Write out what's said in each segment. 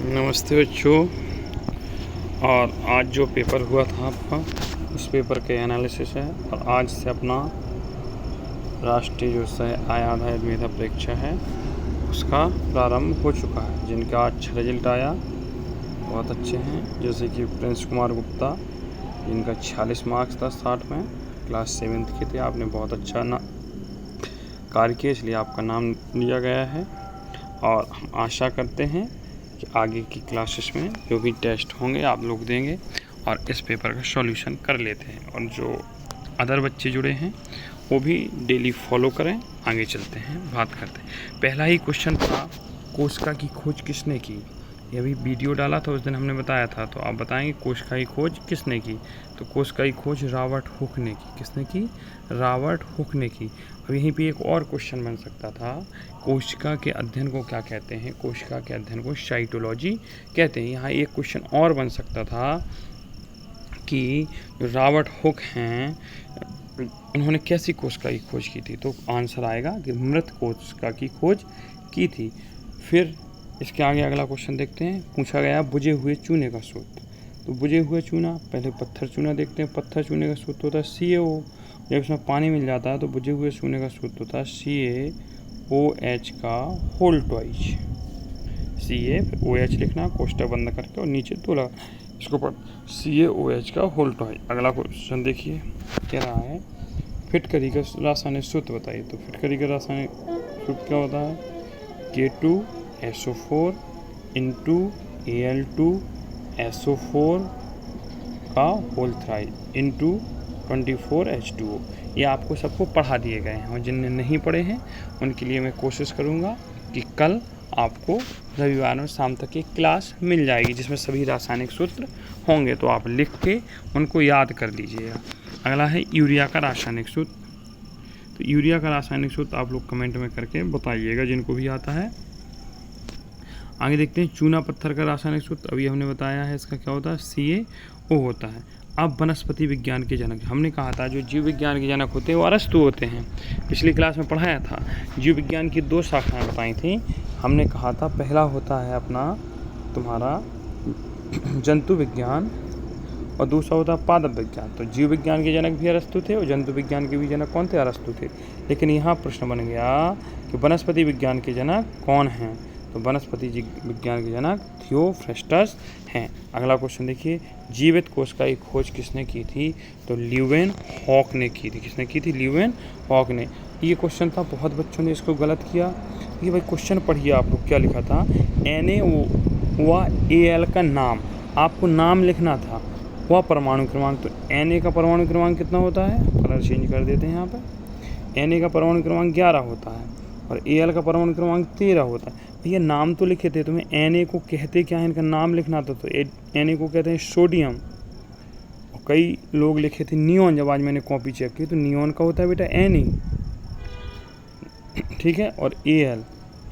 नमस्ते बच्चों। और आज जो पेपर हुआ था आपका, उस पेपर के एनालिसिस है। और आज से अपना राष्ट्रीय जो आय आधारित मेधा परीक्षा है उसका प्रारंभ हो चुका है। जिनका अच्छा रिजल्ट आया बहुत अच्छे हैं, जैसे कि प्रिंस कुमार गुप्ता, जिनका 46 मार्क्स था 60 में, क्लास 7th के थे। आपने बहुत अच्छा कार्य किया, इसलिए आपका नाम लिया गया है। और हम आशा करते हैं कि आगे की क्लासेस में जो भी टेस्ट होंगे आप लोग देंगे और इस पेपर का सॉल्यूशन कर लेते हैं। और जो अदर बच्चे जुड़े हैं वो भी डेली फॉलो करें। आगे चलते हैं, बात करते हैं। पहला ही क्वेश्चन था, कोशिका की खोज किसने की? ये अभी वीडियो डाला था, उस दिन हमने बताया था। तो आप बताएंगे कोशिका की खोज किसने की? तो कोशिका की खोज रॉबर्ट हुक ने की। किसने की? रॉबर्ट हुक ने की। अब यहीं पे एक और क्वेश्चन बन सकता था, कोशिका के अध्ययन को क्या कहते हैं? कोशिका के अध्ययन को साइटोलॉजी कहते हैं। यहाँ एक क्वेश्चन और बन सकता था कि जो रॉबर्ट हुक हैं उन्होंने कैसी कोशिका की खोज की थी? तो आंसर आएगा कि मृत कोशिका की खोज की थी। फिर इसके आगे अगला क्वेश्चन देखते हैं। पूछा गया बुझे हुए चूने का सूत्र। तो बुझे हुए चूना, पहले पत्थर चूना देखते हैं। पत्थर चूने का सूत्र होता है CaO। जब इसमें पानी मिल जाता है तो बुझे हुए चूने का सूत्र होता है CaOH का होल ट्वाइस। CaOH लिखना, कोष्टक बंद करके, और नीचे 2 लगा, इसको पढ़, CaOH का होल ट्वाइस। अगला क्वेश्चन देखिए क्या रहा है, फिटकरी का रासायनिक सूत्र बताइए। तो फिटकरी का रासायनिक सूत्र क्या होता है? K2SO4 इंटू Al2SO4 का होल थ्राइस इंटू 24H2O। ये आपको सबको पढ़ा दिए गए हैं, और जिनने नहीं पढ़े हैं उनके लिए मैं कोशिश करूँगा कि कल आपको रविवार में शाम तक की क्लास मिल जाएगी, जिसमें सभी रासायनिक सूत्र होंगे। तो आप लिख के उनको याद कर लीजिएगा। अगला है यूरिया का रासायनिक सूत्र। तो यूरिया का रासायनिक सूत्र आप लोग कमेंट में करके बताइएगा जिनको भी आता है। आगे देखते हैं चूना पत्थर का रासायनिक सूत्र। अभी हमने बताया है, इसका क्या होता है? CaO होता है। अब वनस्पति विज्ञान के जनक, हमने कहा था जो जीव विज्ञान के जनक होते हैं वो अरस्तु होते हैं। पिछली क्लास में पढ़ाया था। जीव विज्ञान की 2 शाखाएं बताई थी। हमने कहा था पहला होता है अपना तुम्हारा जंतु विज्ञान, और दूसरा होता है पादप विज्ञान। तो जीव विज्ञान के जनक भी अरस्तु थे और जंतु विज्ञान के भी जनक कौन थे? अरस्तु थे। लेकिन यहाँ प्रश्न बन गया कि वनस्पति विज्ञान के जनक कौन हैं? तो वनस्पति विज्ञान के जनक थियोफ्रेस्टस हैं। अगला क्वेश्चन देखिए, जीवित कोशिका की खोज किसने की थी? तो ल्यूवेन हॉक ने की थी। किसने की थी? ल्यूवेन हॉक ने। ये क्वेश्चन था, बहुत बच्चों ने इसको गलत किया। ये भाई क्वेश्चन पढ़िए आप लोग, क्या लिखा था? NaOAl का नाम, आपको नाम लिखना था, वह परमाणु क्रमांक। तो Na का परमाणु क्रमांक कितना होता है? कलर चेंज कर देते हैं यहाँ पर। Na का परमाणु क्रमांक 11 होता है और Al का परमाणु क्रमांक 13 होता है। भैया नाम तो लिखे थे, तुम्हें Na को कहते क्या है? इनका नाम लिखना था। तो Na को कहते हैं सोडियम, और कई लोग लिखे थे नियोन। जब आज मैंने कॉपी चेक की तो नियोन का होता है बेटा Na, ठीक है। और Al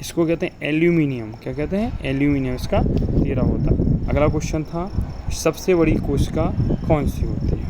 इसको कहते हैं एल्यूमिनियम। क्या कहते हैं? एल्यूमिनियम, इसका 13 होता है। अगला क्वेश्चन था, सबसे बड़ी कोशिका कौन सी होती है?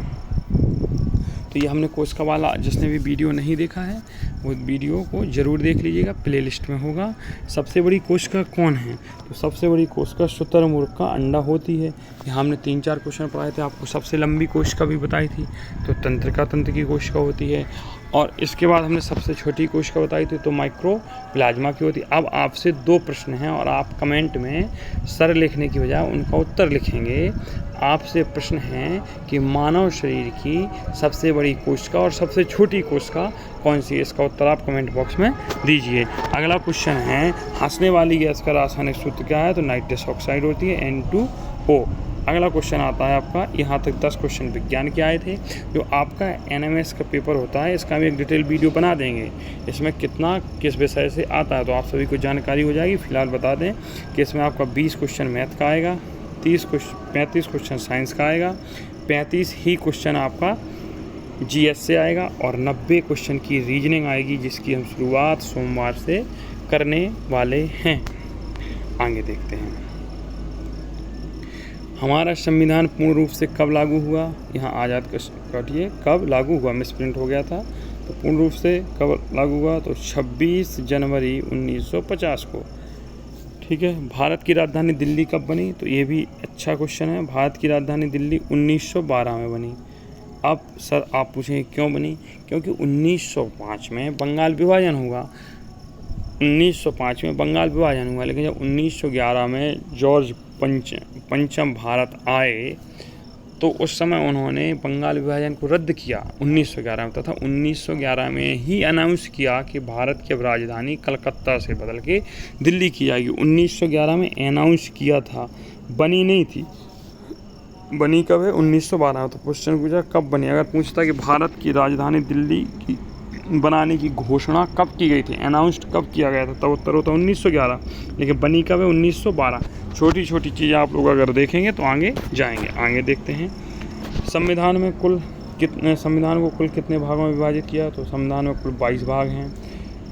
तो ये हमने कोशिका वाला, जिसने भी वीडियो नहीं देखा है वो वीडियो को ज़रूर देख लीजिएगा, प्लेलिस्ट में होगा। सबसे बड़ी कोशिका कौन है? तो सबसे बड़ी कोशिका शुतुरमुर्ग का अंडा होती है। यहाँ हमने 3-4 क्वेश्चन पढ़ाए थे, आपको सबसे लंबी कोशिका भी बताई थी, तो तंत्रिका तंत्र की कोशिका होती है। और इसके बाद हमने सबसे छोटी कोशिका बताई थी, तो माइक्रोप्लाज्मा की होती है। अब आपसे 2 प्रश्न हैं और आप कमेंट में सर लिखने की बजाय उनका उत्तर लिखेंगे। आपसे प्रश्न है कि मानव शरीर की सबसे बड़ी कोशिका और सबसे छोटी कोशिका कौन सी है? इसका उत्तर आप कमेंट बॉक्स में दीजिए। अगला क्वेश्चन है, हंसने वाली गैस का रासायनिक सूत्र क्या है? तो नाइट्रस ऑक्साइड होती है, N2O। अगला क्वेश्चन आता है आपका, यहाँ तक 10 क्वेश्चन विज्ञान के आए थे। जो आपका NMS का पेपर होता है, इसका भी एक डिटेल वीडियो बना देंगे, इसमें कितना किस विषय से आता है, तो आप सभी को जानकारी हो जाएगी। फिलहाल बता दें कि इसमें आपका 20 क्वेश्चन मैथ का आएगा, 35 क्वेश्चन साइंस का आएगा, 35 ही क्वेश्चन आपका GS से आएगा, और 90 क्वेश्चन की रीजनिंग आएगी, जिसकी हम शुरुआत सोमवार से करने वाले हैं। आगे देखते हैं, हमारा संविधान पूर्ण रूप से कब लागू हुआ? यहाँ आज़ाद काटिए, कब लागू हुआ? मिसप्रिंट हो गया था। तो पूर्ण रूप से कब लागू हुआ? तो 26 जनवरी 1950 को। ठीक है। भारत की राजधानी दिल्ली कब बनी? तो ये भी अच्छा क्वेश्चन है। भारत की राजधानी दिल्ली 1912 में बनी। अब सर आप पूछेंगे क्यों बनी? क्योंकि 1905 में बंगाल विभाजन हुआ। 1905 में बंगाल विभाजन हुआ, लेकिन जब 1911 में जॉर्ज पंचम भारत आए तो उस समय उन्होंने बंगाल विभाजन को रद्द किया 1911 में, तथा 1911 में ही अनाउंस किया कि भारत की अब राजधानी कलकत्ता से बदल के दिल्ली की जाएगी। 1911 में अनाउंस किया था, बनी नहीं थी। बनी कब है? 1912। तो क्वेश्चन पूछा कब बनी। अगर पूछता कि भारत की राजधानी दिल्ली की बनाने की घोषणा कब की गई थी, अनाउंस्ड कब किया गया था, तब उत्तर होता 1911। लेकिन बनी कब है? 1912। छोटी छोटी चीज़ें आप लोग अगर देखेंगे तो आगे जाएंगे। आगे देखते हैं संविधान में संविधान को कुल कितने भागों में विभाजित किया? तो संविधान में कुल 22 भाग हैं।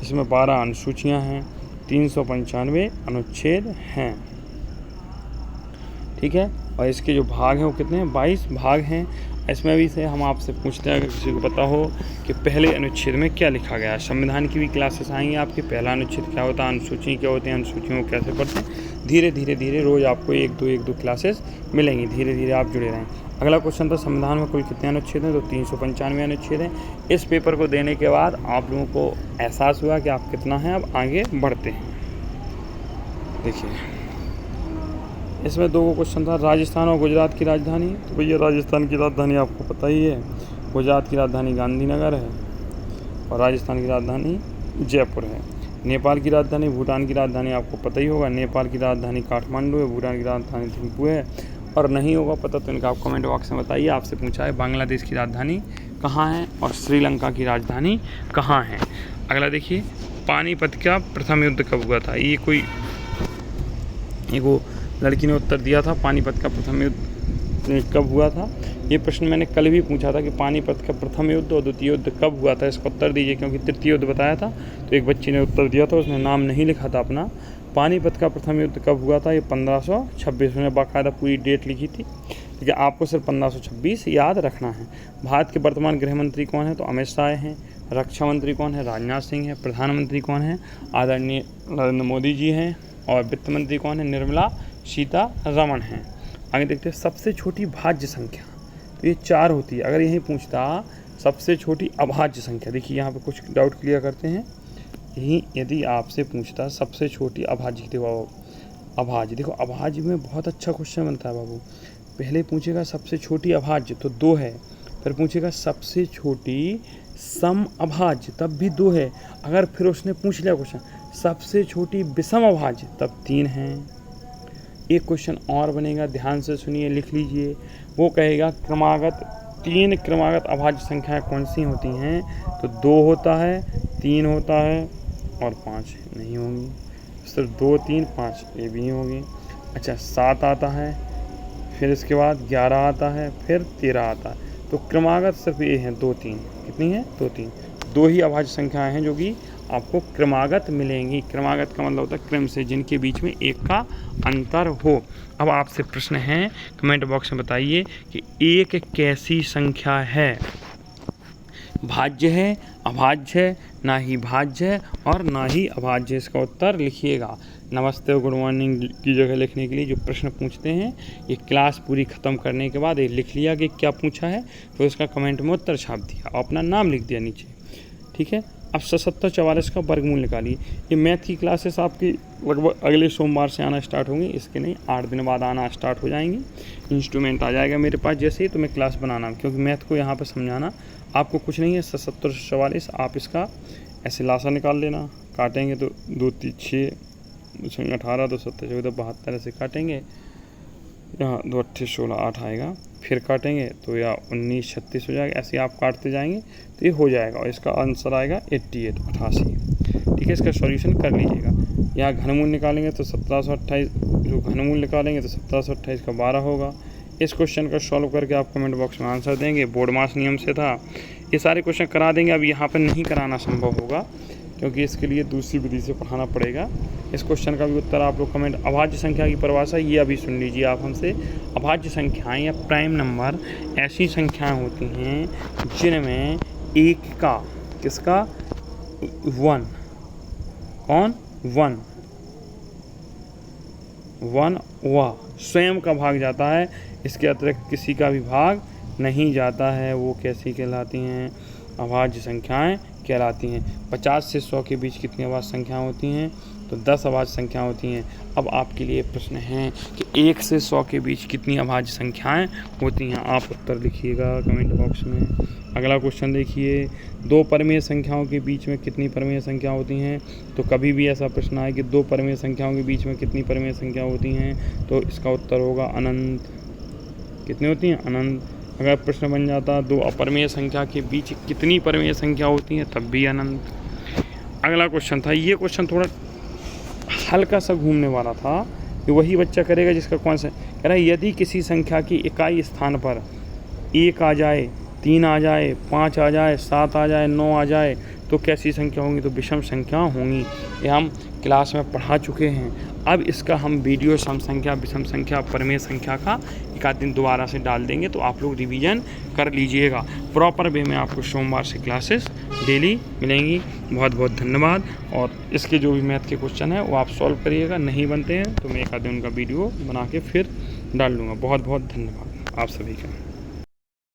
इसमें 12 अनुसूचियाँ हैं, 395 अनुच्छेद हैं। ठीक है। और इसके जो भाग हैं वो कितने हैं? 22 भाग हैं। इसमें भी से हम आपसे पूछते हैं, अगर किसी को पता हो कि पहले अनुच्छेद में क्या लिखा गया है। संविधान की भी क्लासेस आएंगी आपके। पहला अनुच्छेद क्या होता है, अनुसूची क्या होती है, अनुसूचियों को कैसे पढ़ते हैं। धीरे धीरे रोज़ आपको एक दो क्लासेस मिलेंगी। धीरे धीरे आप जुड़े रहें। अगला क्वेश्चन था संविधान में कुल कितने अनुच्छेद हैं? तो 395 अनुच्छेद हैं। इस पेपर को देने के बाद आप लोगों को एहसास हुआ कि आप कितना हैं। अब आगे बढ़ते हैं। देखिए इसमें 2 क्वेश्चन था, राजस्थान और गुजरात की राजधानी। तो भैया राजस्थान की राजधानी आपको पता ही है, गुजरात की राजधानी गांधीनगर है और राजस्थान की राजधानी जयपुर है। नेपाल की राजधानी, भूटान की राजधानी आपको पता ही होगा, नेपाल की राजधानी काठमांडू है, भूटान की राजधानी थिम्पू है। और नहीं होगा पता तो इनका आप कमेंट बॉक्स में बताइए। आपसे पूछा है बांग्लादेश की राजधानी कहाँ है और श्रीलंका की राजधानी कहाँ है। अगला देखिए पानीपत का प्रथम युद्ध कब हुआ था। ये कोई वो लड़की ने उत्तर दिया था, पानीपत का प्रथम युद्ध कब हुआ था। ये प्रश्न मैंने कल भी पूछा था कि पानीपत का प्रथम युद्ध और द्वितीय युद्ध कब हुआ था, इसका उत्तर दीजिए। क्योंकि तृतीय युद्ध बताया था तो एक बच्ची ने उत्तर दिया था, उसने नाम नहीं लिखा था अपना। पानीपत का प्रथम युद्ध कब हुआ था? ये 1526 में बाकायदा पूरी डेट लिखी थी, लेकिन आपको सिर्फ 1526 याद रखना है। भारत के वर्तमान गृह मंत्री कौन है? तो अमित शाह हैं। रक्षा मंत्री कौन है? राजनाथ सिंह है। प्रधानमंत्री कौन है? आदरणीय नरेंद्र मोदी जी हैं। और वित्त मंत्री कौन है? निर्मला सीतारमण हैं। आगे देखते हैं सबसे छोटी भाज्य संख्या। तो ये 4 होती है। अगर यहीं पूछता सबसे छोटी अभाज्य संख्या, देखिए यहाँ पे कुछ डाउट क्लियर करते हैं। यही यदि आपसे पूछता सबसे छोटी अभाज्य, देखो अभाज्य, देखो अभाज्य में बहुत अच्छा क्वेश्चन बनता है बाबू। पहले पूछेगा सबसे छोटी अभाज्य तो 2 है, फिर पूछेगा सबसे छोटी सम अभाज्य तब भी 2 है। अगर फिर उसने पूछ लिया क्वेश्चन सबसे छोटी विषम अभाज्य तब 3 हैं। एक क्वेश्चन और बनेगा, ध्यान से सुनिए, लिख लीजिए। वो कहेगा क्रमागत 3 क्रमागत अभाज्य संख्याएं कौन सी होती हैं? तो 2 होता है, 3 होता है और 5 नहीं होंगी। सिर्फ 2, 3, 5 ये भी नहीं होंगी। अच्छा 7 आता है, फिर इसके बाद 11 आता है, फिर 13 आता है। तो क्रमागत सिर्फ ये हैं 2, 3। कितनी है? 2, 3। 2 ही अभाज्य संख्याएं हैं जो कि आपको क्रमागत मिलेंगी। क्रमागत का मतलब होता है क्रम से, जिनके बीच में एक का अंतर हो। अब आपसे प्रश्न है, कमेंट बॉक्स में बताइए कि एक कैसी संख्या है? भाज्य है, अभाज्य है, ना ही भाज्य है और ना ही अभाज्य। इसका उत्तर लिखिएगा। नमस्ते और गुड मॉर्निंग की जगह लिखने के लिए जो प्रश्न पूछते हैं, ये क्लास पूरी ख़त्म करने के बाद ये लिख लिया कि क्या पूछा है, तो इसका कमेंट में उत्तर छाप दिया और अपना नाम लिख दिया नीचे। ठीक है। अब 7744 का वर्गमूल निकालिए। ये मैथ की क्लासेस आपकी लगभग अगले सोमवार से आना स्टार्ट होंगी। इसके नहीं 8 दिन बाद आना स्टार्ट हो जाएंगी। इंस्ट्रूमेंट आ जाएगा मेरे पास जैसे ही, तो मैं क्लास बनाना, क्योंकि मैथ को यहाँ पर समझाना आपको कुछ नहीं है। 7744 आप इसका ऐसे लासा निकाल लेना। काटेंगे तो 2, 3, 6, 18, 2, 7, 14, 72 ऐसे काटेंगे। यहाँ 2, 8, 16, 8 आएगा। फिर काटेंगे तो या 19, 36 हो जाएगा। ऐसे आप काटते जाएंगे तो ये हो जाएगा और इसका आंसर आएगा 88। ठीक है। इसका सॉल्यूशन कर लीजिएगा। यहाँ घनमूल निकालेंगे तो 1728, जो घनमूल निकालेंगे तो 1728 का 12 होगा। इस क्वेश्चन का सॉल्व करके आप कमेंट बॉक्स में आंसर देंगे। बोर्ड मास नियम से था, ये सारे क्वेश्चन करा देंगे। अब यहाँ पर नहीं कराना संभव होगा क्योंकि इसके लिए दूसरी विधि से पढ़ाना पड़ेगा। इस क्वेश्चन का भी उत्तर आप लोग कमेंट। अभाज्य संख्या की परिभाषा ये अभी सुन लीजिए आप हमसे। अभाज्य संख्याएं या प्राइम नंबर ऐसी संख्याएं होती हैं जिनमें एक का, किसका? 1। कौन? 1। 1 वह स्वयं का भाग जाता है, इसके अतिरिक्त किसी का भी भाग नहीं जाता है, वो कैसी कहलाती हैं? अभाज्य संख्याएं कहलाती हैं। 50 से 100 के बीच कितनी अभाज्य संख्याएं होती हैं? तो 10 अभाज्य संख्याएं होती हैं। अब आपके लिए प्रश्न है कि 1 से 100 के बीच कितनी अभाज्य संख्याएं होती हैं? आप उत्तर लिखिएगा कमेंट बॉक्स में। अगला क्वेश्चन देखिए, 2 परमेय संख्याओं के बीच में कितनी परमेय संख्या होती हैं? तो कभी भी ऐसा प्रश्न आए कि 2 परमेय संख्याओं के बीच में कितनी परमेय संख्या होती हैं, तो इसका उत्तर होगा अनंत। कितनी होती हैं? अनंत। अगर प्रश्न बन जाता 2 अपरमेय संख्या के बीच कितनी परमेय संख्या होती हैं, तब भी अनंत। अगला क्वेश्चन था, ये क्वेश्चन थोड़ा हल्का सा घूमने वाला था, कि वही बच्चा करेगा जिसका कौन सा कह रहा है, यदि किसी संख्या की इकाई स्थान पर 1 आ जाए, 3 आ जाए, 5 आ जाए, 7 आ जाए, 9 आ जाए, तो कैसी संख्या होंगी? तो विषम संख्या होंगी। ये हम क्लास में पढ़ा चुके हैं। अब इसका हम वीडियो सम संख्या, विषम संख्या, परमेय संख्या का एक आध दिन दोबारा से डाल देंगे, तो आप लोग रिवीजन कर लीजिएगा। प्रॉपर वे में आपको सोमवार से क्लासेस डेली मिलेंगी। बहुत बहुत धन्यवाद। और इसके जो भी मैथ के क्वेश्चन हैं वो आप सॉल्व करिएगा, नहीं बनते हैं तो मैं एक आध दिन उनका वीडियो बना के फिर डाल दूँगा। बहुत बहुत धन्यवाद आप सभी का।